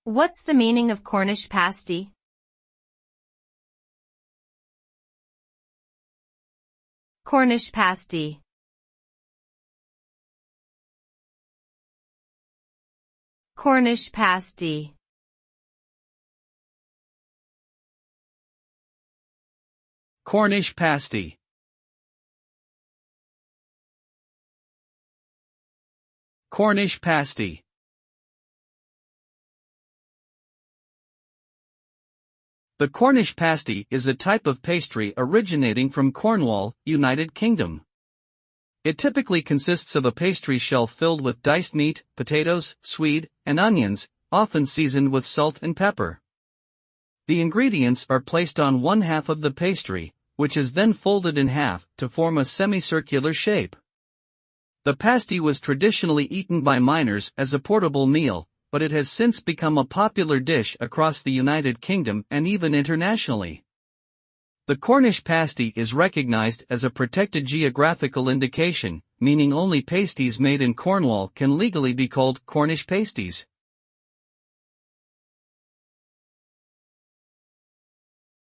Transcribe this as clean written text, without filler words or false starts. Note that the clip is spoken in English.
What's the meaning of Cornish pasty? Cornish pasty. Cornish pasty. Cornish pasty. Cornish pasty. The Cornish pasty is a type of pastry originating from Cornwall, United Kingdom. It typically consists of a pastry shell filled with diced meat, potatoes, swede, and onions, often seasoned with salt and pepper. The ingredients are placed on one half of the pastry, which is then folded in half to form a semicircular shape. The pasty was traditionally eaten by miners as a portable meal, but it has since become a popular dish across the United Kingdom and even internationally. The Cornish pasty is recognized as a protected geographical indication, meaning only pasties made in Cornwall can legally be called Cornish pasties.